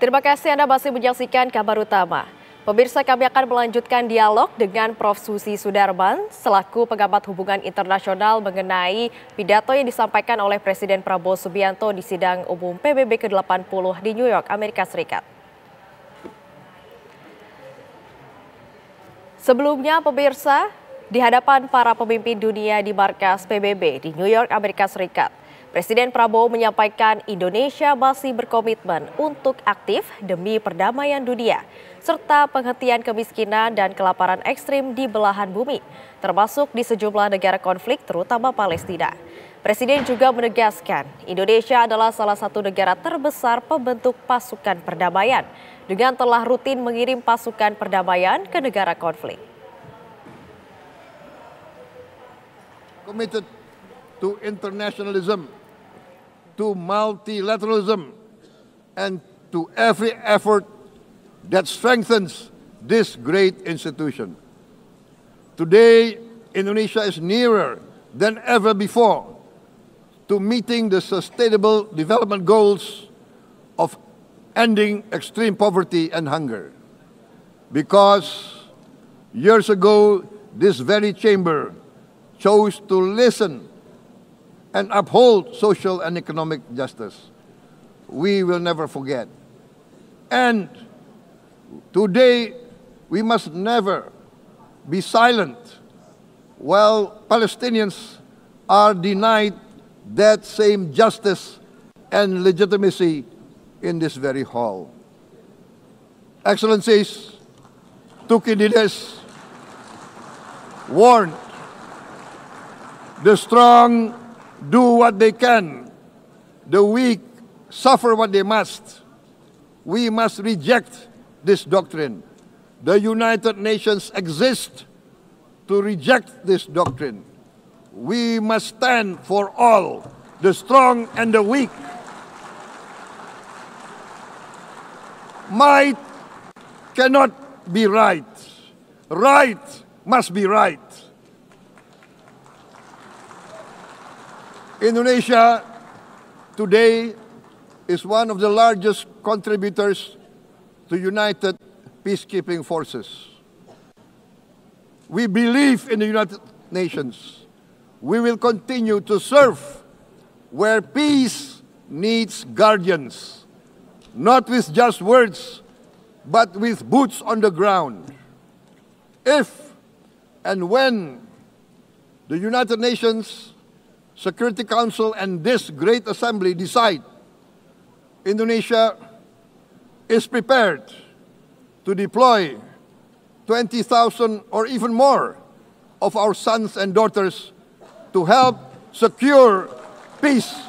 Terima kasih Anda masih menyaksikan kabar utama. Pemirsa, kami akan melanjutkan dialog dengan Prof. Susi Sudarman selaku pengamat hubungan internasional mengenai pidato yang disampaikan oleh Presiden Prabowo Subianto di sidang umum PBB ke-80 di New York, Amerika Serikat. Sebelumnya, pemirsa, di hadapan para pemimpin dunia di markas PBB di New York, Amerika Serikat, Presiden Prabowo menyampaikan Indonesia masih berkomitmen untuk aktif demi perdamaian dunia, serta penghentian kemiskinan dan kelaparan ekstrim di belahan bumi, termasuk di sejumlah negara konflik terutama Palestina. Presiden juga menegaskan Indonesia adalah salah satu negara terbesar pembentuk pasukan perdamaian, dengan telah rutin mengirim pasukan perdamaian ke negara konflik. Committed to internationalism, to multilateralism, and to every effort that strengthens this great institution. Today, Indonesia is nearer than ever before to meeting the sustainable development goals of ending extreme poverty and hunger. Because years ago, this very chamber chose to listen and uphold social and economic justice. We will never forget. And today, we must never be silent while Palestinians are denied that same justice and legitimacy in this very hall. Excellencies, Thucydides warned, the strong do what they can, the weak suffer what they must. We must reject this doctrine. The United Nations exist to reject this doctrine. We must stand for all, the strong and the weak. Might cannot be right. Right must be right. Indonesia today is one of the largest contributors to United Peacekeeping Forces. We believe in the United Nations. We will continue to serve where peace needs guardians, not with just words, but with boots on the ground. If and when the United Nations Security Council and this great assembly decide Indonesia is prepared to deploy 20,000 or even more of our sons and daughters to help secure peace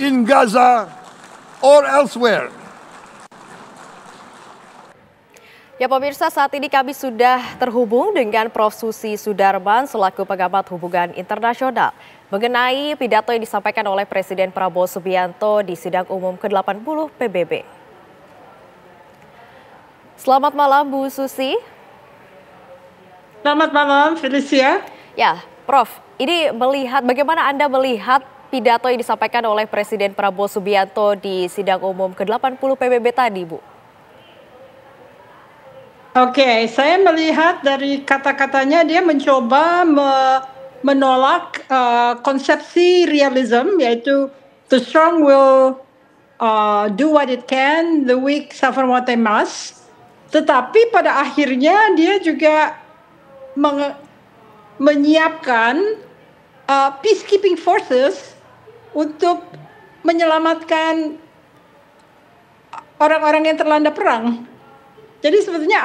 in Gaza or elsewhere. Ya pemirsa, saat ini kami sudah terhubung dengan Prof. Susi Sudarman selaku pengamat hubungan internasional mengenai pidato yang disampaikan oleh Presiden Prabowo Subianto di sidang umum ke-80 PBB. Selamat malam Bu Susi. Selamat malam Felicia. Ya, Prof, ini bagaimana Anda melihat pidato yang disampaikan oleh Presiden Prabowo Subianto di sidang umum ke-80 PBB tadi, Bu? Oke, saya melihat dari kata-katanya dia mencoba menolak konsepsi realism, yaitu the strong will do what it can, the weak suffer what they must. Tetapi pada akhirnya dia juga menyiapkan peacekeeping forces untuk menyelamatkan orang-orang yang terlanda perang. Jadi sebetulnya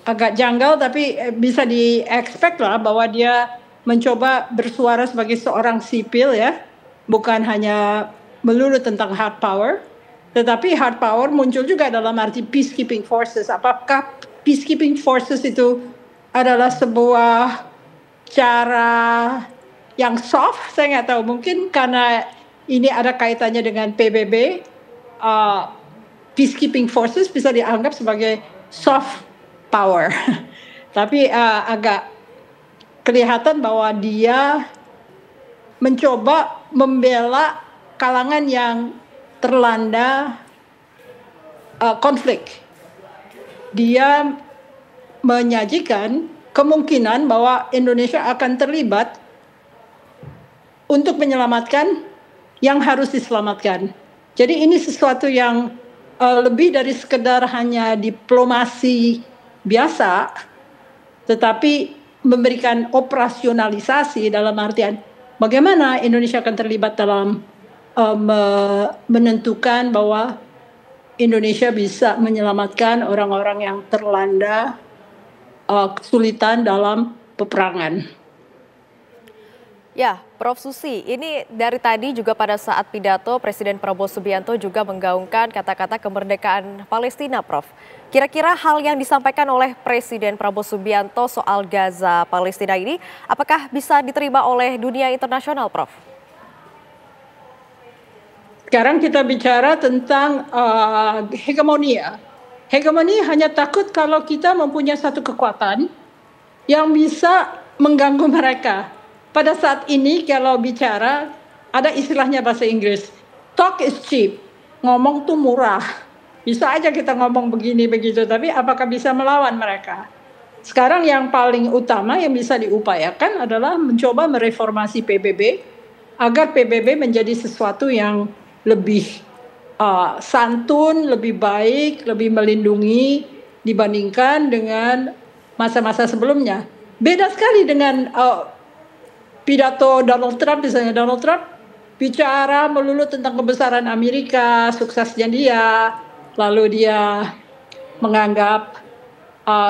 agak janggal, tapi bisa di-expect lah bahwa dia mencoba bersuara sebagai seorang sipil ya, bukan hanya melulu tentang hard power, tetapi hard power muncul juga dalam arti peacekeeping forces. Apakah peacekeeping forces itu adalah sebuah cara yang soft? Saya nggak tahu, mungkin karena ini ada kaitannya dengan PBB. Peacekeeping forces bisa dianggap sebagai soft power, tapi agak kelihatan bahwa dia mencoba membela kalangan yang terlanda konflik. Dia menyajikan kemungkinan bahwa Indonesia akan terlibat untuk menyelamatkan yang harus diselamatkan. Jadi ini sesuatu yang lebih dari sekedar hanya diplomasi biasa, tetapi memberikan operasionalisasi dalam artian bagaimana Indonesia akan terlibat dalam menentukan bahwa Indonesia bisa menyelamatkan orang-orang yang terlanda kesulitan dalam peperangan. Ya, Prof. Susi, ini dari tadi juga pada saat pidato Presiden Prabowo Subianto juga menggaungkan kata-kata kemerdekaan Palestina, Prof. Kira-kira hal yang disampaikan oleh Presiden Prabowo Subianto soal Gaza Palestina ini, apakah bisa diterima oleh dunia internasional, Prof? Sekarang kita bicara tentang hegemoni ya. Hegemoni hanya takut kalau kita mempunyai satu kekuatan yang bisa mengganggu mereka. Pada saat ini kalau bicara, ada istilahnya bahasa Inggris, talk is cheap, ngomong tuh murah. Bisa aja kita ngomong begini begitu, tapi apakah bisa melawan mereka? Sekarang yang paling utama yang bisa diupayakan adalah mencoba mereformasi PBB, agar PBB menjadi sesuatu yang lebih santun, lebih baik, lebih melindungi dibandingkan dengan masa-masa sebelumnya. Beda sekali dengan pidato Donald Trump, misalnya Donald Trump bicara melulu tentang kebesaran Amerika, suksesnya dia, lalu dia menganggap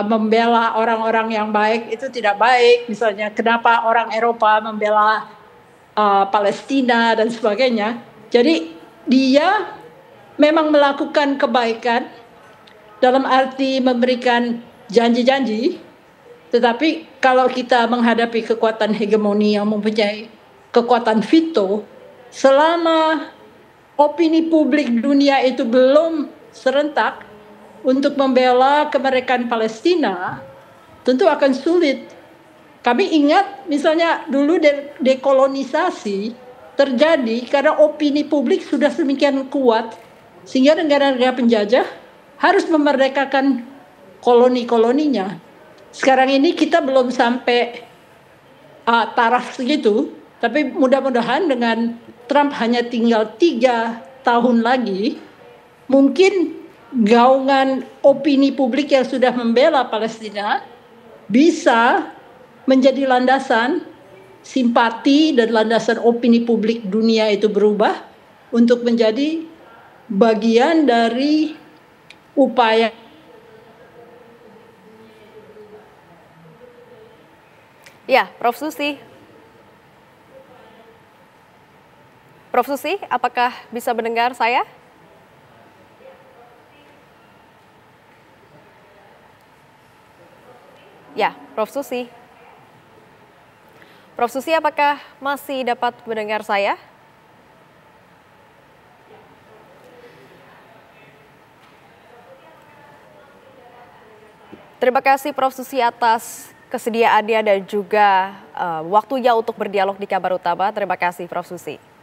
membela orang-orang yang baik itu tidak baik, misalnya kenapa orang Eropa membela Palestina dan sebagainya. Jadi dia memang melakukan kebaikan dalam arti memberikan janji-janji, tetapi kalau kita menghadapi kekuatan hegemoni yang mempunyai kekuatan veto, selama opini publik dunia itu belum serentak untuk membela kemerdekaan Palestina, tentu akan sulit. Kami ingat misalnya dulu dekolonisasi terjadi karena opini publik sudah sedemikian kuat, sehingga negara-negara penjajah harus memerdekakan koloni-koloninya. Sekarang ini kita belum sampai taraf segitu, tapi mudah-mudahan dengan Trump hanya tinggal 3 tahun lagi, mungkin gaungan opini publik yang sudah membela Palestina bisa menjadi landasan simpati dan landasan opini publik dunia itu berubah untuk menjadi bagian dari upaya. Ya, Prof. Susi. Prof. Susi, apakah bisa mendengar saya? Ya, Prof. Susi. Prof. Susi, apakah masih dapat mendengar saya? Terima kasih Prof. Susi atas kesediaannya dan juga waktunya untuk berdialog di Kabar Utama. Terima kasih Prof. Susi.